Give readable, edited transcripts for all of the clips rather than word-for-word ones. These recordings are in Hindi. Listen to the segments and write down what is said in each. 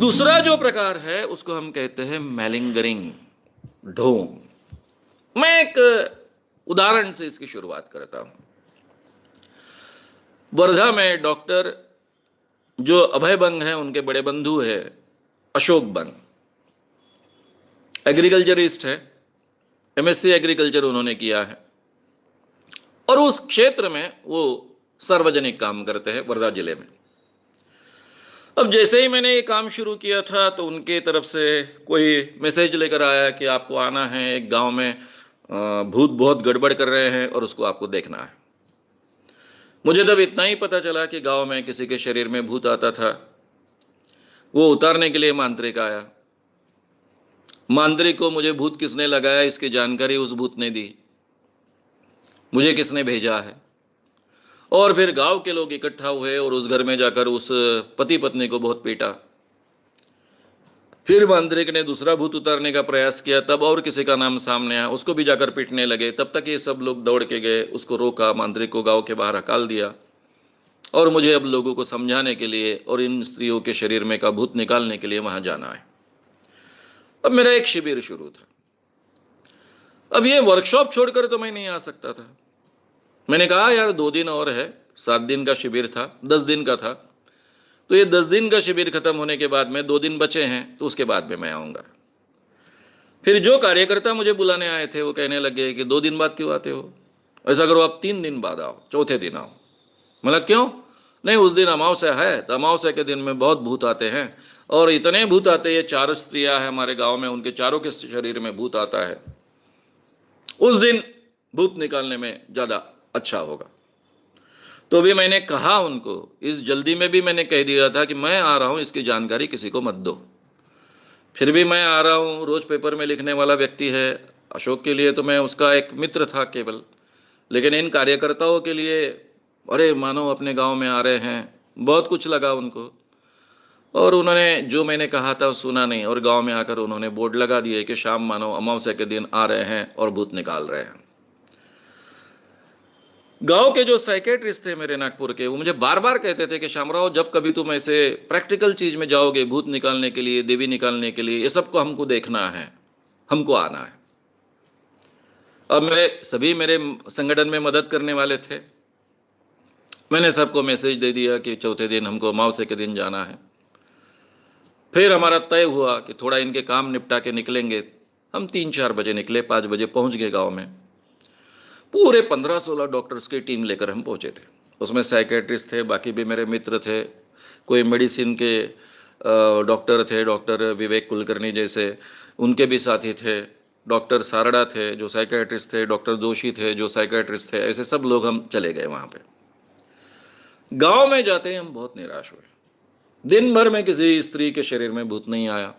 दूसरा जो प्रकार है उसको हम कहते हैं मैलिंगरिंग, ढोंग। मैं एक उदाहरण से इसकी शुरुआत करता हूं। वर्धा में डॉक्टर जो अभय बंग हैं, उनके बड़े बंधु है अशोक बंग, एग्रीकल्चरिस्ट है, एमएससी एग्रीकल्चर उन्होंने किया है और उस क्षेत्र में वो सार्वजनिक काम करते हैं वर्धा जिले में। अब जैसे ही मैंने ये काम शुरू किया था तो उनके तरफ से कोई मैसेज लेकर आया कि आपको आना है, एक गांव में भूत बहुत गड़बड़ कर रहे हैं और उसको आपको देखना है। मुझे तब इतना ही पता चला कि गांव में किसी के शरीर में भूत आता था, वो उतारने के लिए मांत्रिक आया। मांत्रिक को मुझे भूत किसने लगाया इसकी जानकारी उस भूत ने दी, मुझे किसने भेजा है, और फिर गांव के लोग इकट्ठा हुए और उस घर में जाकर उस पति पत्नी को बहुत पीटा। फिर मांत्रिक ने दूसरा भूत उतारने का प्रयास किया, तब और किसी का नाम सामने आया, उसको भी जाकर पीटने लगे। तब तक ये सब लोग दौड़ के गए, उसको रोका, मांत्रिक को गांव के बाहर हकाल दिया और मुझे अब लोगों को समझाने के लिए और इन स्त्रियों के शरीर में का भूत निकालने के लिए वहां जाना है। अब मेरा एक शिविर शुरू था। अब ये वर्कशॉप छोड़कर तो मैं नहीं आ सकता था। मैंने कहा यार 2 दिन और है, 7 दिन का शिविर था, 10 दिन का था, तो ये 10 दिन का शिविर खत्म होने के बाद में 2 दिन बचे हैं, तो उसके बाद में मैं आऊँगा। फिर जो कार्यकर्ता मुझे बुलाने आए थे वो कहने लगे कि 2 दिन बाद क्यों आते हो, ऐसा करो आप 3 दिन बाद आओ, चौथे दिन आओ। मतलब क्यों? नहीं, उस दिन अमावस्या है, तो अमावस्या के दिन में बहुत भूत आते हैं और इतने भूत आते हैं, 4 स्त्रियाँ हैं हमारे गाँव में, उनके चारों के शरीर में भूत आता है, उस दिन भूत निकालने में ज़्यादा अच्छा होगा। तो भी मैंने कहा उनको, इस जल्दी में भी मैंने कह दिया था कि मैं आ रहा हूँ, इसकी जानकारी किसी को मत दो। फिर भी मैं आ रहा हूँ, रोज़ पेपर में लिखने वाला व्यक्ति है। अशोक के लिए तो मैं उसका एक मित्र था केवल, लेकिन इन कार्यकर्ताओं के लिए अरे मानो अपने गांव में आ रहे हैं, बहुत कुछ लगा उनको। और उन्होंने जो मैंने कहा था सुना नहीं और गांव में आकर उन्होंने बोर्ड लगा दिए कि शाम मानो अमावस्या के दिन आ रहे हैं और भूत निकाल रहे हैं। गांव के जो साइकेट्रिस्ट थे मेरे नागपुर के, वो मुझे बार बार कहते थे कि श्यामराव, जब कभी तुम ऐसे प्रैक्टिकल चीज़ में जाओगे, भूत निकालने के लिए, देवी निकालने के लिए, ये सबको हमको देखना है, हमको आना है। अब मेरे संगठन में मदद करने वाले थे, मैंने सबको मैसेज दे दिया कि चौथे दिन हमको अमावस्या के दिन जाना है। फिर हमारा तय हुआ कि थोड़ा इनके काम निपटा के निकलेंगे। हम 3-4 बजे निकले, 5 बजे पहुंच गए गाँव में। पूरे 15-16 डॉक्टर्स की टीम लेकर हम पहुंचे थे। उसमें साइकेट्रिस्ट थे, बाकी भी मेरे मित्र थे, कोई मेडिसिन के डॉक्टर थे, डॉक्टर विवेक कुलकर्णी जैसे, उनके भी साथी थे, डॉक्टर सारड़ा थे जो साइकेट्रिस्ट थे, डॉक्टर जोशी थे जो साइकेट्रिस्ट थे, ऐसे सब लोग हम चले गए वहाँ पे। गांव में जाते ही हम बहुत निराश हुए। दिन भर में किसी स्त्री के शरीर में भूत नहीं आया।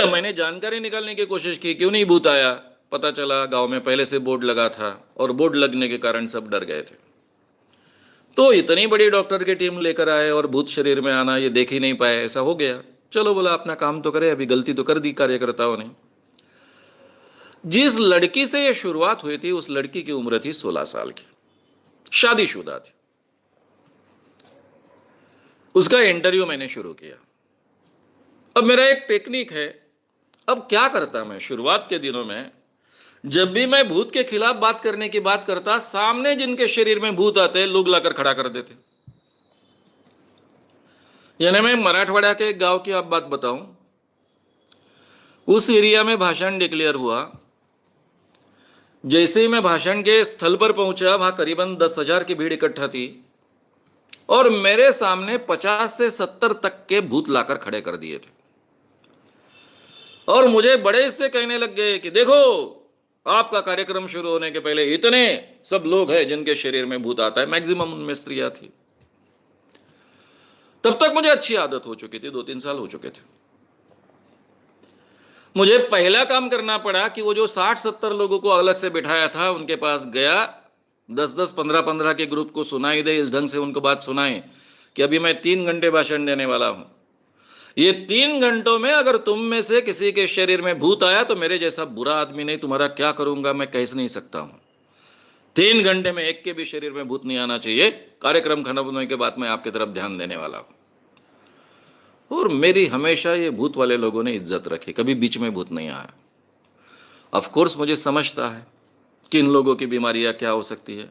मैंने जानकारी निकालने की कोशिश की, क्यों नहीं भूत आया। पता चला गांव में पहले से बोर्ड लगा था और बोर्ड लगने के कारण सब डर गए थे। तो इतनी बड़ी डॉक्टर की टीम लेकर आए और भूत शरीर में आना ये देख ही नहीं पाए, ऐसा हो गया। चलो बोला अपना काम तो करे, अभी गलती तो कर दी कार्यकर्ताओं ने। जिस लड़की से ये शुरुआत हुई थी उस लड़की की उम्र थी 16 साल की, शादीशुदा थी। उसका इंटरव्यू मैंने शुरू किया। अब मेरा एक टेक्निक है, अब क्या करता मैं शुरुआत के दिनों में, जब भी मैं भूत के खिलाफ बात करने की बात करता, सामने जिनके शरीर में भूत आते लोग लाकर खड़ा कर देते। यानी मैं मराठवाड़ा के एक गांव की आप बात बताऊं, उस एरिया में भाषण डिक्लेयर हुआ। जैसे ही मैं भाषण के स्थल पर पहुंचा, वहां करीबन 10,000 की भीड़ इकट्ठा थी और मेरे सामने 50 से 70 तक के भूत लाकर खड़े कर दिए थे और मुझे बड़े से कहने लग गए कि देखो, आपका कार्यक्रम शुरू होने के पहले इतने सब लोग हैं जिनके शरीर में भूत आता है। मैक्सिमम उनमें स्त्रियां थी। तब तक मुझे अच्छी आदत हो चुकी थी, 2-3 साल हो चुके थे। मुझे पहला काम करना पड़ा कि वो जो 60-70 लोगों को अलग से बिठाया था उनके पास गया, 10-10, 15-15 के ग्रुप को सुनाई दे, इस ढंग से उनको बात सुनाए कि अभी मैं 3 घंटे भाषण देने वाला हूं। ये 3 घंटों में अगर तुम में से किसी के शरीर में भूत आया तो मेरे जैसा बुरा आदमी नहीं, तुम्हारा क्या करूंगा मैं कह नहीं सकता हूं। 3 घंटे में एक के भी शरीर में भूत नहीं आना चाहिए। कार्यक्रम खत्म होने के बाद मैं आपकी तरफ ध्यान देने वाला हूं। और मेरी हमेशा ये भूत वाले लोगों ने इज्जत रखी, कभी बीच में भूत नहीं आया। ऑफ कोर्स मुझे समझता है कि इन लोगों की बीमारियां क्या हो सकती है।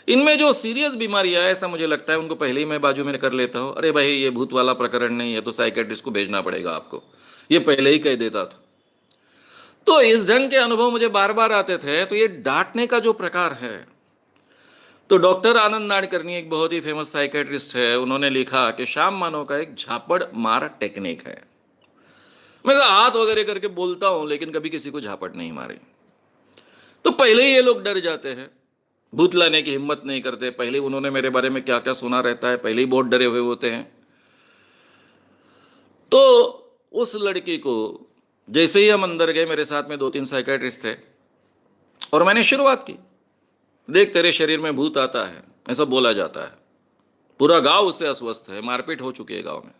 इनमें जो सीरियस बीमारियां है, ऐसा मुझे लगता है उनको पहले ही मैं बाजू में कर लेता हूँ, अरे भाई ये भूत वाला प्रकरण नहीं है तो साइकेट्रिस्ट को भेजना पड़ेगा आपको, ये पहले ही कह देता था। तो इस ढंग के अनुभव मुझे बार बार आते थे। तो ये डांटने का जो प्रकार है, तो डॉक्टर आनंद नाडकर्णी एक बहुत ही फेमस साइकेट्रिस्ट है, उन्होंने लिखा कि श्याम मानव का एक झापड़ मार टेक्निक है। मैं तो हाथ वगैरह करके बोलता हूं लेकिन कभी किसी को झापड़ नहीं मारी। तो पहले ही ये लोग डर जाते हैं, भूत लाने की हिम्मत नहीं करते। पहले उन्होंने मेरे बारे में क्या क्या सुना रहता है, पहले ही बहुत डरे हुए होते हैं। तो उस लड़की को जैसे ही हम अंदर गए, मेरे साथ में 2-3 साइकेट्रिस्ट थे, और मैंने शुरुआत की, देख तेरे शरीर में भूत आता है, ऐसा बोला जाता है, पूरा गांव उससे अस्वस्थ है, मारपीट हो चुकी है गांव में।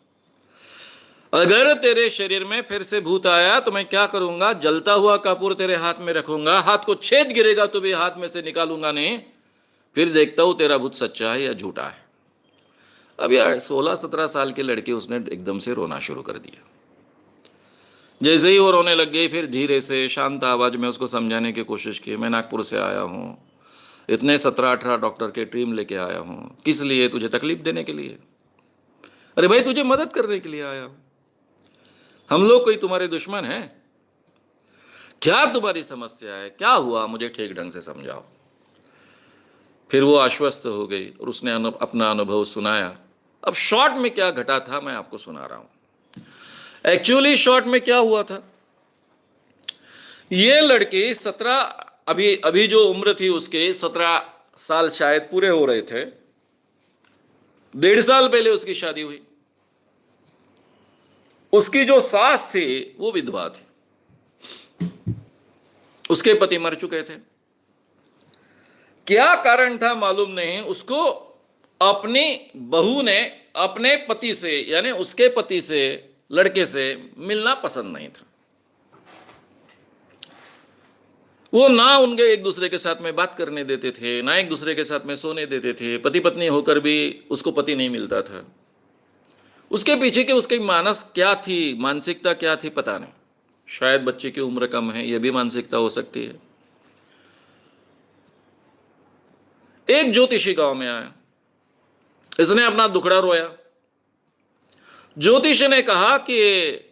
अगर तेरे शरीर में फिर से भूत आया तो मैं क्या करूंगा, जलता हुआ कपूर तेरे हाथ में रखूंगा, हाथ को छेद गिरेगा तो भी हाथ में से निकालूंगा नहीं, फिर देखता हूं तेरा भूत सच्चा है या झूठा है। अब यार 16-17 साल के लड़के, उसने एकदम से रोना शुरू कर दिया। जैसे ही वो रोने लग गई, फिर धीरे से शांत आवाज में उसको समझाने की कोशिश की, मैं नागपुर से आया हूँ, इतने 17-18 डॉक्टर के टीम लेके आया हूँ, किस लिए, तुझे तकलीफ देने के लिए? अरे भाई तुझे मदद करने के लिए आया हूँ, हम लोग कोई तुम्हारे दुश्मन हैं? क्या तुम्हारी समस्या है, क्या हुआ, मुझे ठीक ढंग से समझाओ। फिर वो आश्वस्त हो गई और उसने अपना अनुभव सुनाया। अब शॉर्ट में क्या घटा था मैं आपको सुना रहा हूं। एक्चुअली शॉर्ट में क्या हुआ था, ये लड़की 17, अभी जो उम्र थी उसके 17 साल शायद पूरे हो रहे थे, 1.5 साल पहले उसकी शादी हुई। उसकी जो सास थी वो विधवा थी, उसके पति मर चुके थे। क्या कारण था मालूम नहीं, उसको अपनी बहू ने अपने पति से, यानी उसके पति से, लड़के से मिलना पसंद नहीं था। वो ना उनके एक दूसरे के साथ में बात करने देते थे, ना एक दूसरे के साथ में सोने देते थे। पति पत्नी होकर भी उसको पति नहीं मिलता था। उसके पीछे के उसकी मानस क्या थी, मानसिकता क्या थी, पता नहीं। शायद बच्चे की उम्र कम है, यह भी मानसिकता हो सकती है। एक ज्योतिषी गांव में आया, इसने अपना दुखड़ा रोया। ज्योतिष ने कहा कि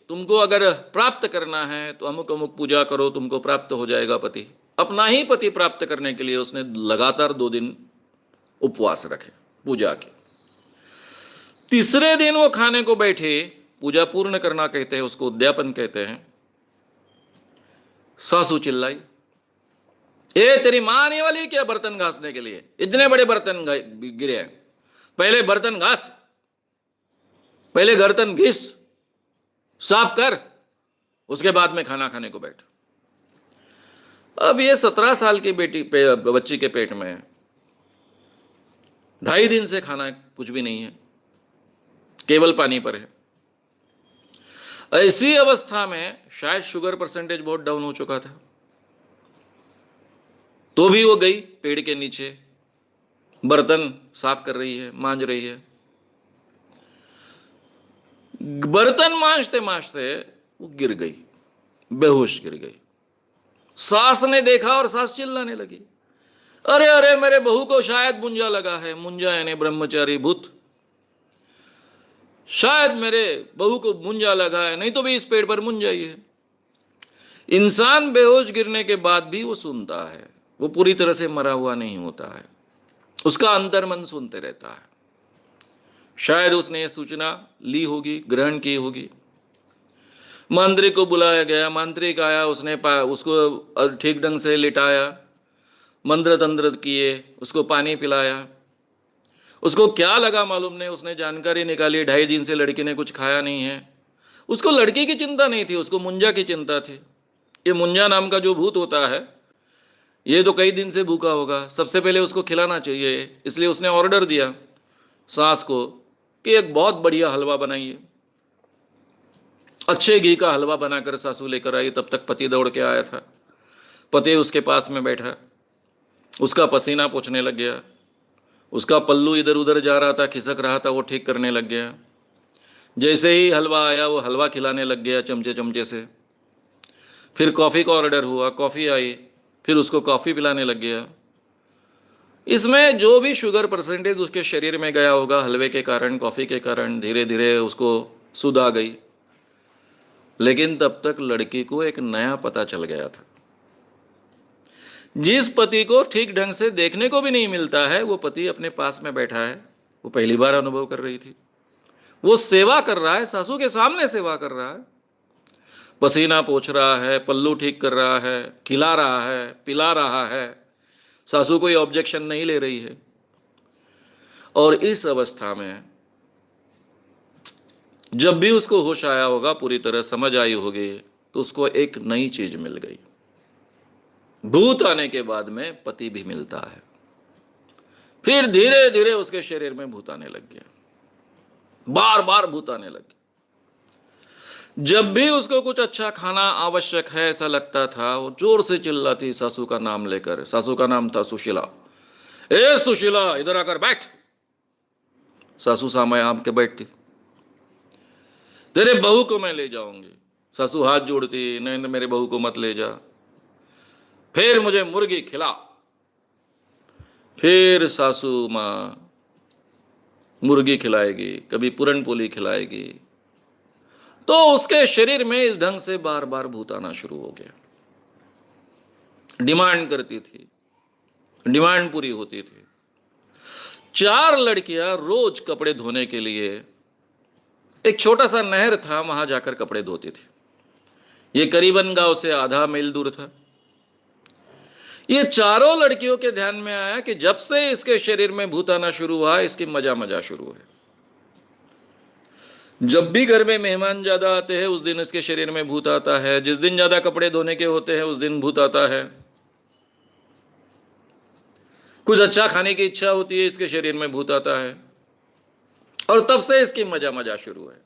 तुमको अगर प्राप्त करना है तो अमुक अमुक पूजा करो, तुमको प्राप्त हो जाएगा पति। अपना ही पति प्राप्त करने के लिए उसने लगातार 2 दिन उपवास रखे, पूजा की। तीसरे दिन वो खाने को बैठे, पूजा पूर्ण करना कहते हैं उसको, उद्यापन कहते हैं। सासू चिल्लाई, ए तेरी मां आने वाली है क्या बर्तन घासने के लिए? इतने बड़े बर्तन गिरे हैं, पहले बर्तन घास, पहले बर्तन घिस, साफ कर, उसके बाद में खाना खाने को बैठ। अब ये 17 साल की बच्ची के पेट में 2.5 दिन से खाना कुछ भी नहीं है, केवल पानी पर है। ऐसी अवस्था में शायद शुगर परसेंटेज बहुत डाउन हो चुका था। तो भी वो गई पेड़ के नीचे, बर्तन साफ कर रही है, मांज रही है। बर्तन मांजते मांजते वो गिर गई, बेहोश गिर गई। सास ने देखा और सास चिल्लाने लगी, अरे अरे मेरे बहू को शायद मुंजा लगा है। मुंजा यानी ब्रह्मचारी भूत। शायद मेरे बहू को मुंजा लगा है, नहीं तो भी इस पेड़ पर मुंजा ही है। इंसान बेहोश गिरने के बाद भी वो सुनता है, वो पूरी तरह से मरा हुआ नहीं होता है, उसका अंतर्मन सुनते रहता है। शायद उसने ये सूचना ली होगी, ग्रहण की होगी। मांत्रिक को बुलाया गया, मांत्रिक आया, उसने उसको ठीक ढंग से लिटाया, मंत्र तंत्र किए, उसको पानी पिलाया। उसको क्या लगा मालूम नहीं, उसने जानकारी निकाली 2.5 दिन से लड़की ने कुछ खाया नहीं है। उसको लड़की की चिंता नहीं थी, उसको मुंजा की चिंता थी। ये मुंजा नाम का जो भूत होता है, ये तो कई दिन से भूखा होगा, सबसे पहले उसको खिलाना चाहिए। इसलिए उसने ऑर्डर दिया सास को कि एक बहुत बढ़िया हलवा बनाइए। अच्छे घी का हलवा बनाकर सासू लेकर आई। तब तक पति दौड़ के आया था। पति उसके पास में बैठा, उसका पसीना पोंछने लग गया, उसका पल्लू इधर उधर जा रहा था, खिसक रहा था, वो ठीक करने लग गया। जैसे ही हलवा आया वो हलवा खिलाने लग गया चमचे चमचे से। फिर कॉफ़ी का ऑर्डर हुआ, कॉफ़ी आई, फिर उसको कॉफ़ी पिलाने लग गया। इसमें जो भी शुगर परसेंटेज उसके शरीर में गया होगा हलवे के कारण, कॉफ़ी के कारण, धीरे धीरे उसको सुध आ गई। लेकिन तब तक लड़की को एक नया पता चल गया था। जिस पति को ठीक ढंग से देखने को भी नहीं मिलता है, वो पति अपने पास में बैठा है, वो पहली बार अनुभव कर रही थी। वो सेवा कर रहा है, सासू के सामने सेवा कर रहा है, पसीना पोंछ रहा है, पल्लू ठीक कर रहा है, खिला रहा है, पिला रहा है, सासू कोई ऑब्जेक्शन नहीं ले रही है। और इस अवस्था में जब भी उसको होश आया होगा, पूरी तरह समझ आई होगी, तो उसको एक नई चीज मिल गई। भूत आने के बाद में पति भी मिलता है। फिर धीरे धीरे उसके शरीर में भूत आने लग गया, बार बार भूत आने लग गया। जब भी उसको कुछ अच्छा खाना आवश्यक है ऐसा लगता था, वो जोर से चिल्लाती सासू का नाम लेकर। सासू का नाम था सुशीला। ए सुशीला, इधर आकर बैठ। सासू सामने आम के बैठती। तेरे बहू को मैं ले जाऊंगी। सासू हाथ जोड़ती, नहीं मेरे बहू को मत ले जा। फिर मुझे मुर्गी खिला। फिर सासू माँ मुर्गी खिलाएगी, कभी पूरनपोली खिलाएगी। तो उसके शरीर में इस ढंग से बार बार भूत आना शुरू हो गया। डिमांड करती थी, डिमांड पूरी होती थी। 4 लड़कियां रोज कपड़े धोने के लिए एक छोटा सा नहर था, वहां जाकर कपड़े धोती थी। ये करीबन गांव से आधा मील दूर था। ये चारों लड़कियों के ध्यान में आया कि जब से इसके शरीर में भूत आना शुरू हुआ, इसकी मजा शुरू है। जब भी घर में मेहमान ज्यादा आते हैं उस दिन इसके शरीर में भूत आता है। जिस दिन ज्यादा कपड़े धोने के होते हैं उस दिन भूत आता है। कुछ अच्छा खाने की इच्छा होती है, इसके शरीर में भूत आता है। और तब से इसकी मजा शुरू है।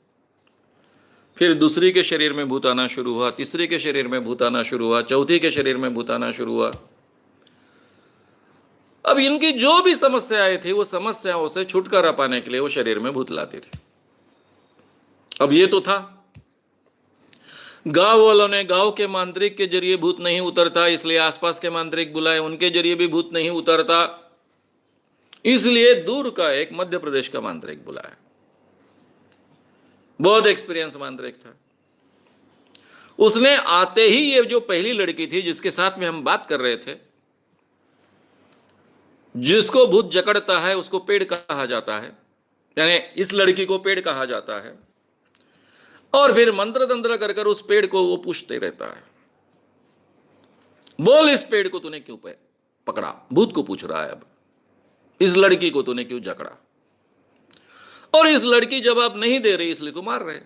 फिर दूसरी के शरीर में भूत आना शुरू हुआ, तीसरी के शरीर में भूत आना शुरू हुआ, चौथी के शरीर में भूत आना शुरू हुआ। अब इनकी जो भी समस्याएं थी, वो समस्याओं से छुटकारा पाने के लिए वो शरीर में भूत लाती थी। अब ये तो था, गांव वालों ने गांव के मांत्रिक के जरिए भूत नहीं उतरता, इसलिए आसपास के मांत्रिक बुलाए, उनके जरिए भी भूत नहीं उतरता, इसलिए दूर का एक मध्य प्रदेश का मांत्रिक बुलाया। बहुत एक्सपीरियंस मांत्रिक था। उसने आते ही ये जो पहली लड़की थी जिसके साथ में हम बात कर रहे थे, जिसको भूत जकड़ता है उसको पेड़ कहा जाता है, यानी इस लड़की को पेड़ कहा जाता है। और फिर मंत्र तंत्र कर कर उस पेड़ को वो पूछते रहता है, बोल इस पेड़ को तूने क्यों पकड़ा। भूत को पूछ रहा है, अब इस लड़की को तूने क्यों जकड़ा। और इस लड़की जवाब नहीं दे रही, इसलिए तो मार रहे।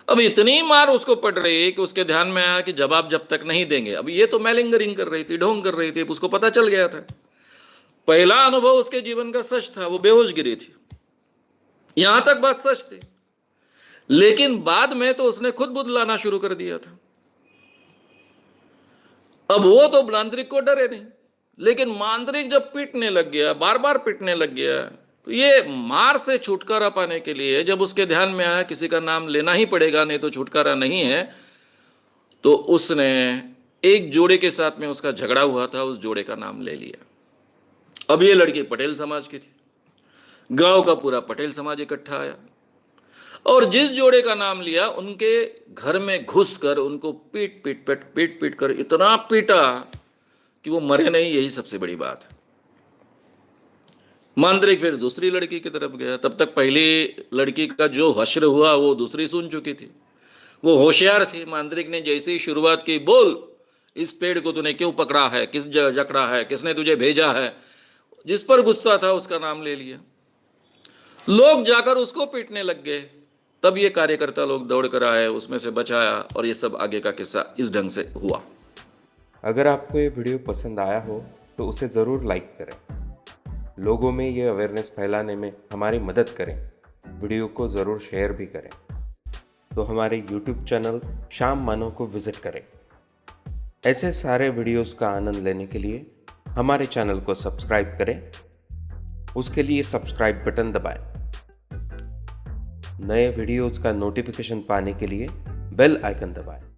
अब इतनी मार उसको पड़ रही है कि उसके ध्यान में आया कि जवाब जब तक नहीं देंगे। अब ये तो मैलिंगरिंग कर रही थी, ढोंग कर रही थी, उसको पता चल गया था। पहला अनुभव उसके जीवन का सच था, वो बेहोश गिरी थी, यहां तक बात सच थी। लेकिन बाद में तो उसने खुद बुदलाना शुरू कर दिया था। अब वो तो मांत्रिक को डरे नहीं, लेकिन मांत्रिक जब पीटने लग गया, बार बार पीटने लग गया, तो ये मार से छुटकारा पाने के लिए जब उसके ध्यान में आया किसी का नाम लेना ही पड़ेगा, नहीं तो छुटकारा नहीं है, तो उसने एक जोड़े के साथ में उसका झगड़ा हुआ था, उस जोड़े का नाम ले लिया। अब ये लड़की पटेल समाज की थी। गांव का पूरा पटेल समाज इकट्ठा आया और जिस जोड़े का नाम लिया उनके घर में घुसकर उनको पीट पीट कर इतना पीटा कि वो मरे नहीं। यही सबसे बड़ी बात है। मांत्रिक फिर दूसरी लड़की की तरफ गया। तब तक पहली लड़की का जो हश्र हुआ वो दूसरी सुन चुकी थी, वो होशियार थी। मांत्रिक ने जैसे ही शुरुआत की, बोल इस पेड़ को तूने क्यों पकड़ा है, किस जकड़ा है, किसने तुझे भेजा है, जिस पर गुस्सा था उसका नाम ले लिया। लोग जाकर उसको पीटने लग गए। तब ये कार्यकर्ता लोग दौड़ कर आए, उसमें से बचाया और ये सब आगे का किस्सा इस ढंग से हुआ। अगर आपको ये वीडियो पसंद आया हो तो उसे ज़रूर लाइक करें, लोगों में ये अवेयरनेस फैलाने में हमारी मदद करें। वीडियो को ज़रूर शेयर भी करें। तो हमारे YouTube चैनल शाम मानो को विज़िट करें। ऐसे सारे वीडियोस का आनंद लेने के लिए हमारे चैनल को सब्सक्राइब करें। उसके लिए सब्सक्राइब बटन दबाएं। नए वीडियोज़ का नोटिफिकेशन पाने के लिए बेल आइकन दबाएं।